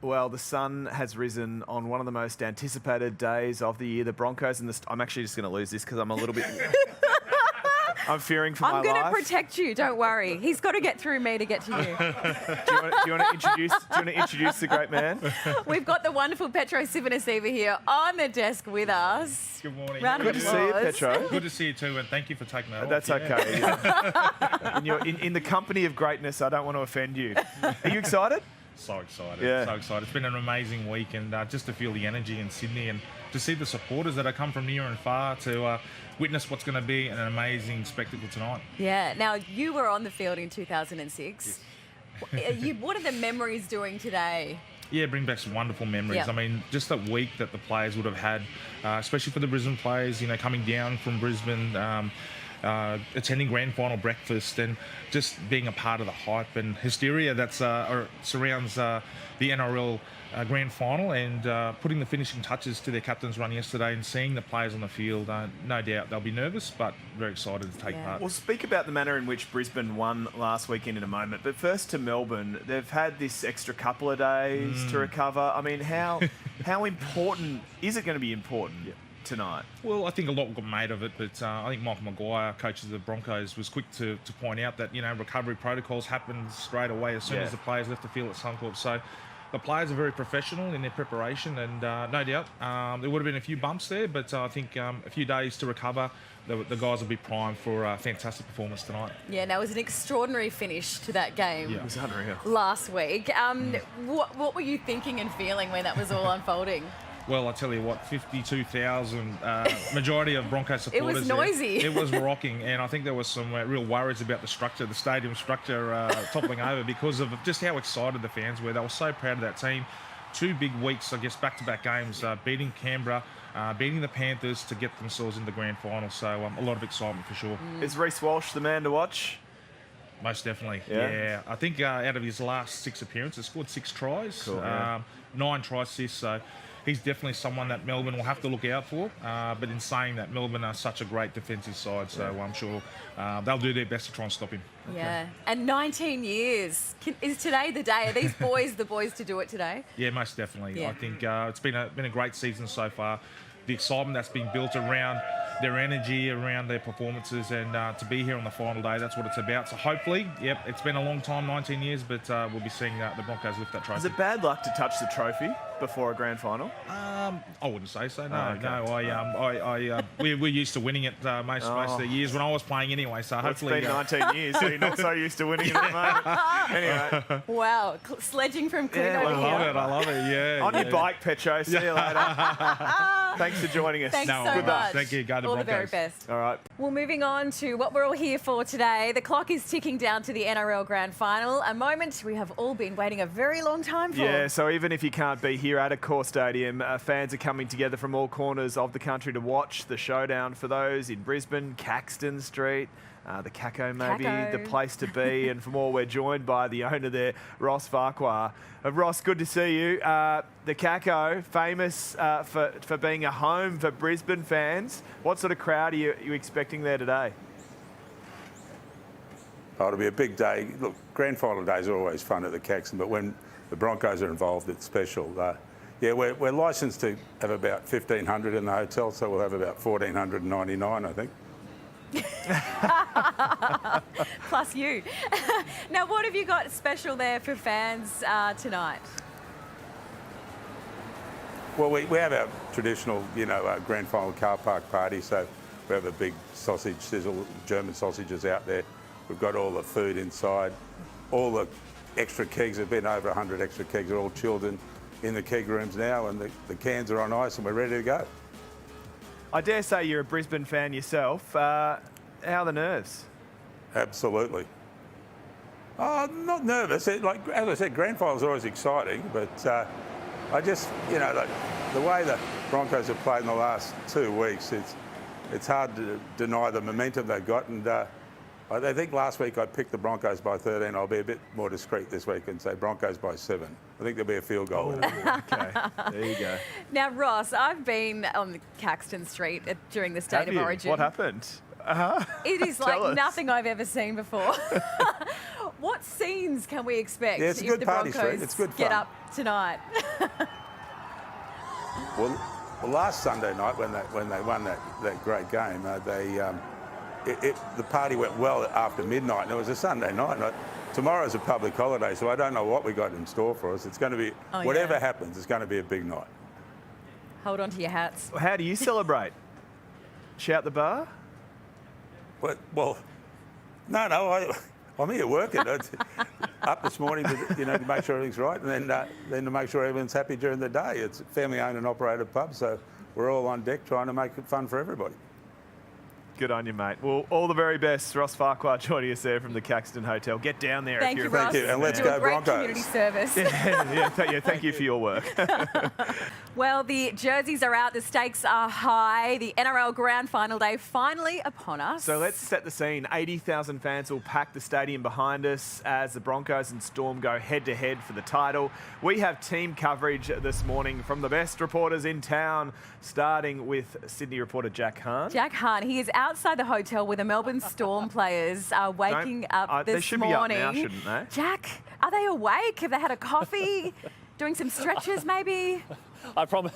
Well, the sun has risen on one of the most anticipated days of the year. The Broncos and I'm actually just going to lose this because I'm a little bit... I'm fearing for my life. I'm going to protect you. Don't worry. He's got to get through me to get to you. Do you want to introduce the great man? We've got the wonderful Petro Sivanasiva here on the desk with us. Good morning. Good to see you, Petro. Good to see you too, and thank you for taking that off. That's okay. Yeah. in the company of greatness, I don't want to offend you. Are you excited? So excited. Yeah. So excited. It's been an amazing week, and just to feel the energy in Sydney and to see the supporters that have come from near and far to witness what's going to be an amazing spectacle tonight. Yeah. Now, you were on the field in 2006. Yes. What are the memories doing today? Yeah, bring back some wonderful memories. Yeah. I mean, just that week that the players would have had, especially for the Brisbane players, coming down from Brisbane, attending Grand Final breakfast and just being a part of the hype and hysteria that surrounds the NRL Grand Final, and putting the finishing touches to their captain's run yesterday and seeing the players on the field. No doubt they'll be nervous, but very excited to take part. We'll speak about the manner in which Brisbane won last weekend in a moment, but first to Melbourne. They've had this extra couple of days to recover. I mean, how important is it going to be important tonight? Well, I think a lot got made of it, but I think Michael Maguire, coach of the Broncos, was quick to point out that recovery protocols happened straight away as soon as the players left the field at Suncorp. So the players are very professional in their preparation, and no doubt there would have been a few bumps there, but I think a few days to recover. The guys will be primed for a fantastic performance tonight. Yeah, now it was an extraordinary finish to that game. Yeah, it was unreal. Last week. What were you thinking and feeling when that was all unfolding? Well, I tell you what, 52,000, majority of Broncos supporters. It was noisy. It was rocking, and I think there was some real worries about the stadium structure toppling over because of just how excited the fans were. They were so proud of that team. 2 big weeks, I guess, back-to-back games, beating Canberra, beating the Panthers to get themselves in the Grand Final. So a lot of excitement for sure. Is Reece Walsh the man to watch? Most definitely, yeah. I think out of his last 6 appearances, scored 6 tries, cool, 9 try assists. So he's definitely someone that Melbourne will have to look out for. But in saying that, Melbourne are such a great defensive side, so I'm sure they'll do their best to try and stop him. Yeah, and 19 years. Is today the day? Are these boys the boys to do it today? Yeah, most definitely. Yeah. I think it's been a great season so far. The excitement that's been built around their energy, around their performances, and to be here on the final day, that's what it's about. So hopefully, it's been a long time, 19 years, but we'll be seeing the Broncos lift that trophy. Is it bad luck to touch the trophy before a grand final? I wouldn't say so. No, okay. no. We're used to winning it most of the years when I was playing anyway. So hopefully, it's been 19 years, so you're not so used to winning it at the moment. Anyway. Wow, sledging from Clint over here. I love it. Yeah. On your bike, Petro. See you later. Thanks for joining us. Thanks so much. Thank you. Go to all Broncos. the very best. All right. Well, moving on to what we're all here for today. The clock is ticking down to the NRL Grand Final, a moment we have all been waiting a very long time for. Yeah, so even if you can't be here at Accor Stadium, fans are coming together from all corners of the country to watch the showdown. For those in Brisbane, Caxton Street, the Caco maybe, the place to be. And for more, we're joined by the owner there, Ross Farquhar. Ross, good to see you. The Caco, famous for being a home for Brisbane fans. What sort of crowd are you expecting there today? Oh, it'll be a big day. Look, Grand Final days are always fun at the Caxton, but when the Broncos are involved, it's special. We're licensed to have about 1,500 in the hotel, so we'll have about 1,499, I think. Plus you. Now, what have you got special there for fans tonight? Well, we have our traditional, Grand Final car park party, so we have a big sausage sizzle, German sausages out there. We've got all the food inside. All the extra kegs, have been over 100 extra kegs, are all chilled in the keg rooms now, and the cans are on ice and we're ready to go. I dare say you're a Brisbane fan yourself. How are the nerves? Absolutely. Not nervous. As I said, Grand Finals are always exciting, but I just, the way the Broncos have played in the last 2 weeks, it's hard to deny the momentum they've got. And I think last week I picked the Broncos by 13. I'll be a bit more discreet this week and say Broncos by 7. I think there'll be a field goal in it. Okay, there you go. Now, Ross, I've been on the Caxton Street during the State of Origin. What happened? It is like nothing I've ever seen before. What scenes can we expect Yeah, it's a if good the party, Broncos Street. It's good get fun. up tonight? Well, last Sunday night when they won that great game, the party went well after midnight, and it was a Sunday night. Tomorrow's a public holiday, so I don't know what we got in store for us. It's going to be, whatever happens, it's going to be a big night. Hold on to your hats. How do you celebrate? Shout the bar? Well, no, I'm here working. Up this morning to make sure everything's right, and then to make sure everyone's happy during the day. It's a family-owned and operated pub, so we're all on deck trying to make it fun for everybody. Good on you, mate. Well, all the very best. Ross Farquhar joining us there from the Caxton Hotel. Get down there Thank if you, you're Ross. Thank you, and let's Do go a great Broncos. community service. Thank you for your work. Well, the jerseys are out, the stakes are high. The NRL Grand Final day finally upon us. So let's set the scene. 80,000 fans will pack the stadium behind us as the Broncos and Storm go head-to-head for the title. We have team coverage this morning from the best reporters in town, starting with Sydney reporter Jack Hahn. Jack Hahn, he is outside the hotel where the Melbourne Storm players are waking up this they should morning. be up now, shouldn't they? Jack, are they awake? Have they had a coffee? Doing some stretches, maybe? I promise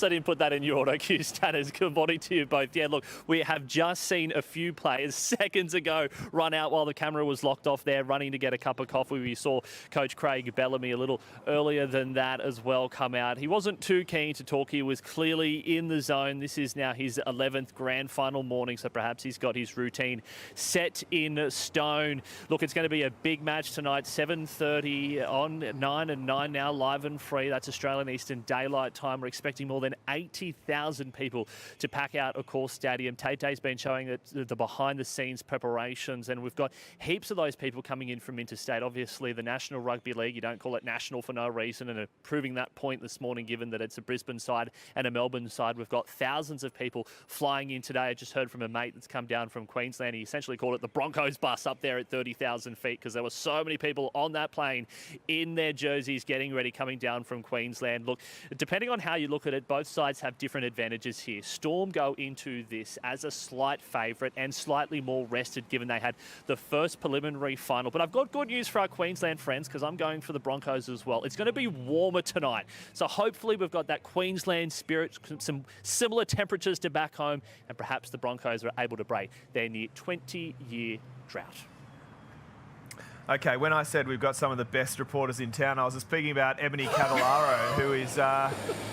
I didn't put that in your auto cue, Stanners. Good morning to you both. Yeah, look, we have just seen a few players seconds ago run out while the camera was locked off there, running to get a cup of coffee. We saw Coach Craig Bellamy a little earlier than that as well come out. He wasn't too keen to talk. He was clearly in the zone. This is now his 11th grand final morning, so perhaps he's got his routine set in stone. Look, it's going to be a big match tonight, 7:30 on 9 and 9 now, live and free. That's Australian Eastern Daylight Time. We're expecting more than 80,000 people to pack out Accor Stadium. Tay-Tay's been showing the behind-the-scenes preparations, and we've got heaps of those people coming in from interstate. Obviously, the National Rugby League, you don't call it national for no reason, and proving that point this morning, given that it's a Brisbane side and a Melbourne side. We've got thousands of people flying in today. I just heard from a mate that's come down from Queensland. He essentially called it the Broncos bus up there at 30,000 feet because there were so many people on that plane in their jerseys getting ready, coming down from Queensland. Look, depending on how you look at it, both sides have different advantages here. Storm go into this as a slight favourite and slightly more rested given they had the first preliminary final. But I've got good news for our Queensland friends because I'm going for the Broncos as well. It's going to be warmer tonight. So hopefully we've got that Queensland spirit, some similar temperatures to back home, and perhaps the Broncos are able to break their near 20-year drought. Okay, when I said we've got some of the best reporters in town, I was speaking about Ebony Cavallaro, who is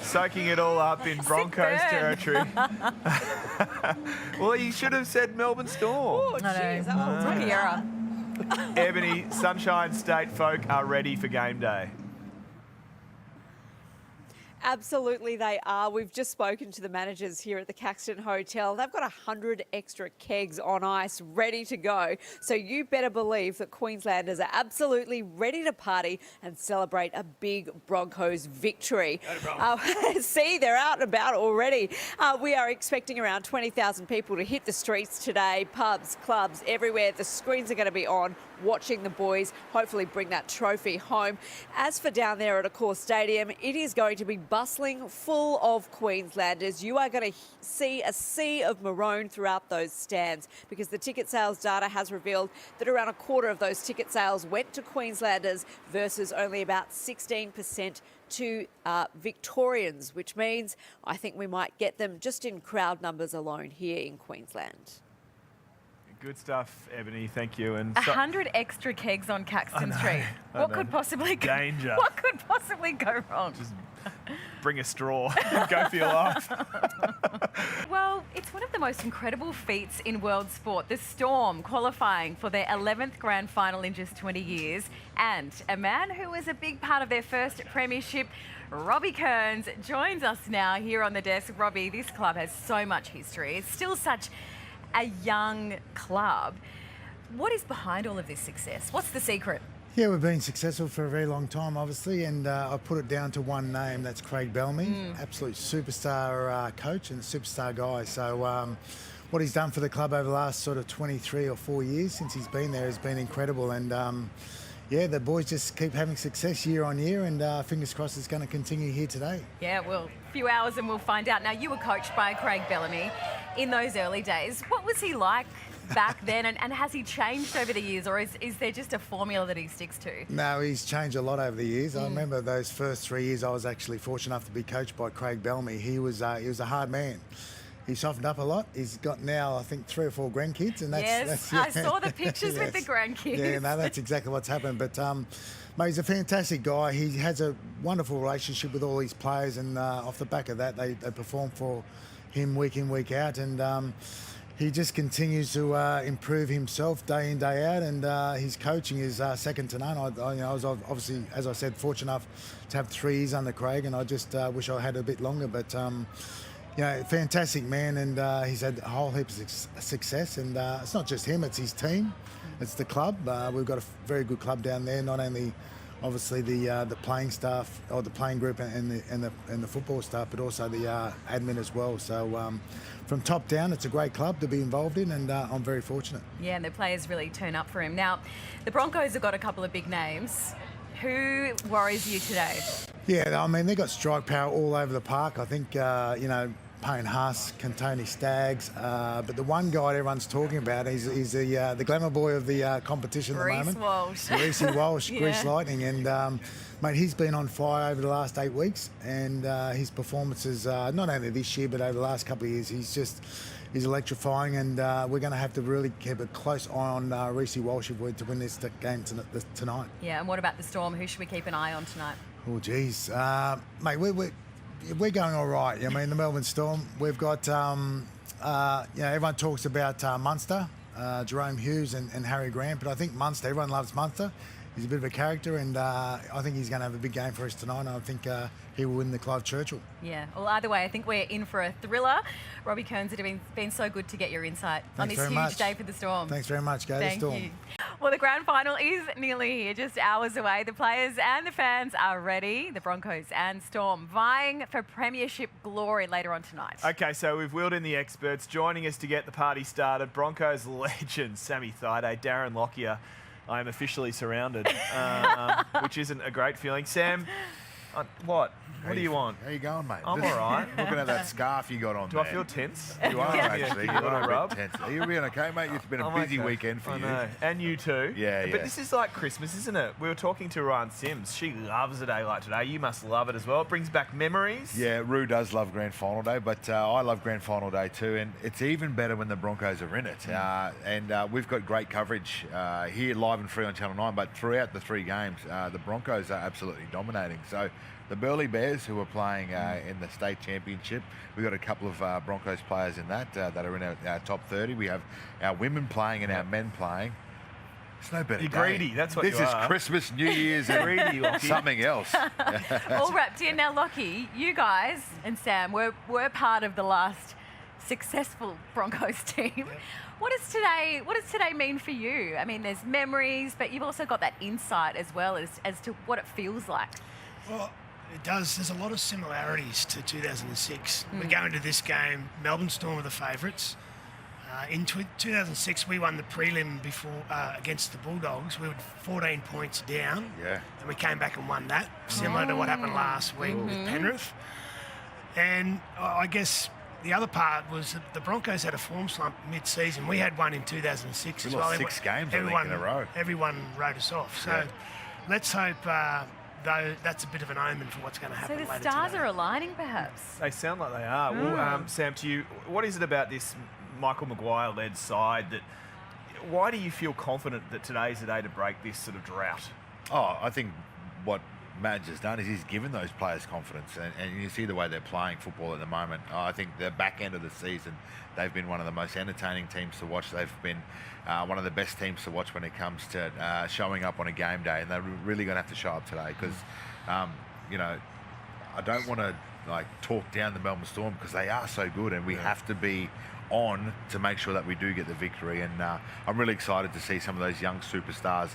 soaking it all up in Broncos territory. Well, you should have said Melbourne Storm. Oh, jeez. Oh, rookie error. Ebony, Sunshine State folk are ready for game day. Absolutely they are. We've just spoken to the managers here at the Caxton Hotel. They've got 100 extra kegs on ice ready to go. So you better believe that Queenslanders are absolutely ready to party and celebrate a big Broncos victory. See, they're out and about already. We are expecting around 20,000 people to hit the streets today. Pubs, clubs, everywhere. The screens are going to be on, watching the boys hopefully bring that trophy home. As for down there at Accor Stadium, it is going to be bustling, full of Queenslanders. You are going to see a sea of maroon throughout those stands because the ticket sales data has revealed that around a quarter of those ticket sales went to Queenslanders versus only about 16% to Victorians, which means I think we might get them just in crowd numbers alone here in Queensland. Good stuff, Ebony. Thank you. And 100 extra kegs on Caxton Street. What could possibly go? Danger. What could possibly go wrong? Just bring a straw. Go for your life. Well, it's one of the most incredible feats in world sport. The Storm qualifying for their 11th grand final in just 20 years. And a man who was a big part of their first premiership, Robbie Kearns, joins us now here on the desk. Robbie, this club has so much history. It's still such a young club. What is behind all of this success? What's the secret? Yeah, we've been successful for a very long time, obviously, and I put it down to one name, that's Craig Bellamy, absolute superstar coach and superstar guy. So what he's done for the club over the last sort of 23 or 4 years since he's been there has been incredible. And yeah, the boys just keep having success year on year, and fingers crossed it's going to continue here today. Yeah, well, a few hours and we'll find out. Now, you were coached by Craig Bellamy in those early days. What was he like back then? And has he changed over the years, or is there just a formula that he sticks to? No, he's changed a lot over the years. I remember those first 3 years I was actually fortunate enough to be coached by Craig Bellamy. He was a hard man. He softened up a lot. He's got now, I think, 3 or 4 grandkids, and that's I saw the pictures with the grandkids. Yeah, no, that's exactly what's happened. But mate, he's a fantastic guy. He has a wonderful relationship with all these players, and off the back of that, they perform for him week in, week out, and he just continues to improve himself day in, day out, and his coaching is second to none. I was obviously, as I said, fortunate enough to have 3 years under Craig, and I just wish I had a bit longer, but fantastic man, and he's had a whole heap of success, and it's not just him, it's his team, it's the club. We've got a very good club down there, not only obviously the playing staff or the playing group and the football staff, but also the admin as well. So from top down, it's a great club to be involved in, and I'm very fortunate. Yeah, and the players really turn up for him. Now, the Broncos have got a couple of big names. Who worries you today? Yeah, I mean, they've got strike power all over the park. I think, Payne Haas, Cantoni Staggs, but the one guy everyone's talking about is the glamour boy of the competition at the moment. Reece Walsh, Grease Lightning, and mate, he's been on fire over the last 8 weeks, and his performances, not only this year but over the last couple of years, he's electrifying, and we're going to have to really keep a close eye on Reece Walsh if we're to win this game tonight. Yeah, and what about the Storm? Who should we keep an eye on tonight? Oh, geez. Mate, we're going all right. I mean, the Melbourne Storm, we've got, everyone talks about Munster, Jerome Hughes and Harry Grant, but I think Munster, everyone loves Munster. He's a bit of a character, and I think he's going to have a big game for us tonight. I think he will win the Clive Churchill. Yeah, well, either way, I think we're in for a thriller. Robbie Kearns, it has been so good to get your insight on this huge day for the Storm. Thanks very much, go the Storm. You. Well, the grand final is nearly here, just hours away. The players and the fans are ready. The Broncos and Storm vying for premiership glory later on tonight. Okay, so we've wheeled in the experts. Joining us to get the party started, Broncos legend Sammy Thaiday, Darren Lockyer. I am officially surrounded, which isn't a great feeling. Sam, what? What do you want? How you going, mate? I'm all right. Looking at that scarf you got on. Do I feel tense? You are, actually. You want a rub? Tense. Are you being okay, mate? It's been a busy weekend for you. I know. And you too. Yeah. But this is like Christmas, isn't it? We were talking to Ryan Sims. She loves a day like today. You must love it as well. It brings back memories. Yeah, Roo does love Grand Final Day, but I love Grand Final Day too. And it's even better when the Broncos are in it. And we've got great coverage here live and free on Channel 9, but throughout the 3 games, the Broncos are absolutely dominating. So the Burleigh Bears, who are playing in the state championship, we've got a couple of Broncos players in that are in our top 30. We have our women playing and our men playing. It's no better. You're greedy, that's what this you are. This is Christmas, New Year's, and greedy, something else. All wrapped in. Now, Lockie, you guys and Sam were part of the last successful Broncos team. Yep. What does today mean for you? I mean, there's memories, but you've also got that insight as well as to what it feels like. Well, it does. There's a lot of similarities to 2006. We go into this game, Melbourne Storm are the favourites. In 2006, we won the prelim before against the Bulldogs. We were 14 points down, and we came back and won that, similar to what happened last week with Penrith. And I guess the other part was that the Broncos had a form slump mid-season. We had one in 2006 as well. 6 games, I think, in a row. Everyone wrote us off. So let's hope... though that's a bit of an omen for what's going to happen later today. So the stars are aligning, perhaps? They sound like they are. Well, Sam, to you, what is it about this Michael Maguire-led side why do you feel confident that today's the day to break this sort of drought? Oh, I think what Madge has done is he's given those players confidence, and you see the way they're playing football at the moment. I think the back end of the season, they've been one of the most entertaining teams to watch. They've been one of the best teams to watch when it comes to showing up on a game day, and they're really going to have to show up today because, I don't want to talk down the Melbourne Storm because they are so good, and we have to be on to make sure that we do get the victory. And I'm really excited to see some of those young superstars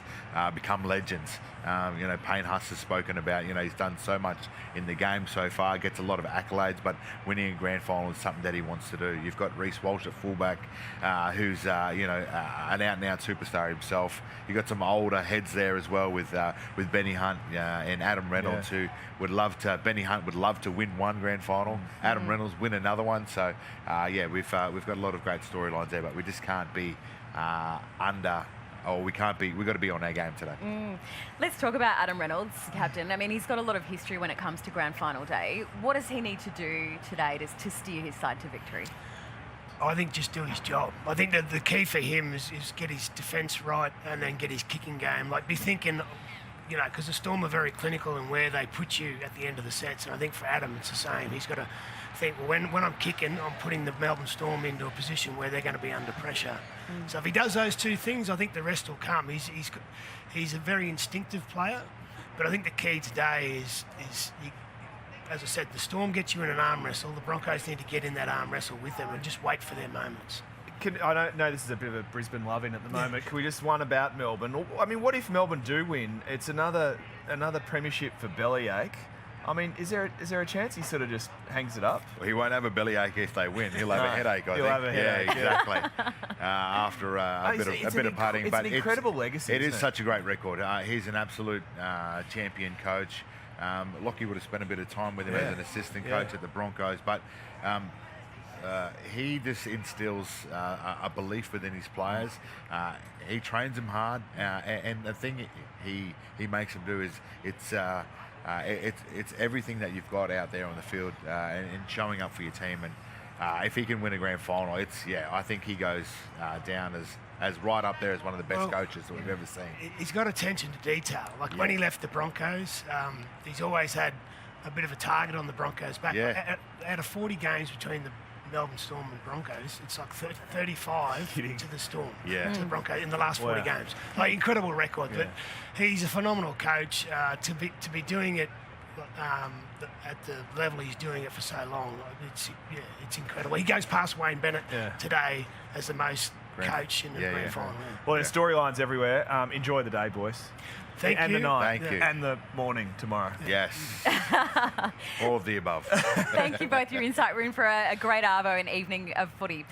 become legends. Payne Haas has spoken about, he's done so much in the game so far, gets a lot of accolades, but winning a grand final is something that he wants to do. You've got Reece Walsh at fullback, who's, an out-and-out superstar himself. You've got some older heads there as well with Benny Hunt and Adam Reynolds, who Benny Hunt would love to win one grand final. Adam Reynolds win another one. So, we've got a lot of great storylines there, but we just can't be under. Oh, we can't be. We've got to be on our game today. Let's talk about Adam Reynolds, captain. I mean, he's got a lot of history when it comes to grand final day. What does he need to do today to steer his side to victory? I think just do his job. I think that the key for him is get his defence right and then get his kicking game. Like, be thinking, you know, because the Storm are very clinical in where they put you at the end of the sets. And I think for Adam, it's the same. He's got to think, well, when I'm kicking, I'm putting the Melbourne Storm into a position where they're going to be under pressure. So if he does those two things, I think the rest will come. He's a very instinctive player, but I think the key today is as I said, the Storm gets you in an arm wrestle. The Broncos need to get in that arm wrestle with them and just wait for their moments. I don't know, this is a bit of a Brisbane love-in at the moment. Can we just one about Melbourne? I mean, what if Melbourne do win? It's another premiership for bellyache. I mean, is there a chance he sort of just hangs it up? Well, he won't have a bellyache if they win. He'll have a headache, I think. He'll have a headache, yeah, exactly. After a bit of partying. It's an incredible legacy. It is such a great record. He's an absolute champion coach. Lockie would have spent a bit of time with him as an assistant coach at the Broncos, but he just instills a belief within his players. He trains them hard, and the thing he makes them do is it's everything that you've got out there on the field and showing up for your team. And if he can win a grand final, I think he goes down as right up there as one of the best coaches that we've ever seen. He's got attention to detail. Like when he left the Broncos, he's always had a bit of a target on the Broncos back. Out of 40 games between the Melbourne Storm and Broncos, it's like 35 to the Storm, to the Broncos in the last 40 games. Like, incredible record, but he's a phenomenal coach. To be doing it at the level he's doing it for so long, it's incredible. He goes past Wayne Bennett today as the most coach in the grand final. Well, there's storylines everywhere. Enjoy the day, boys. Thank and you. the night. Thank you. And the morning tomorrow. Yes. All of the above. Thank you both for your insight. We're in for a great arvo and evening of footy.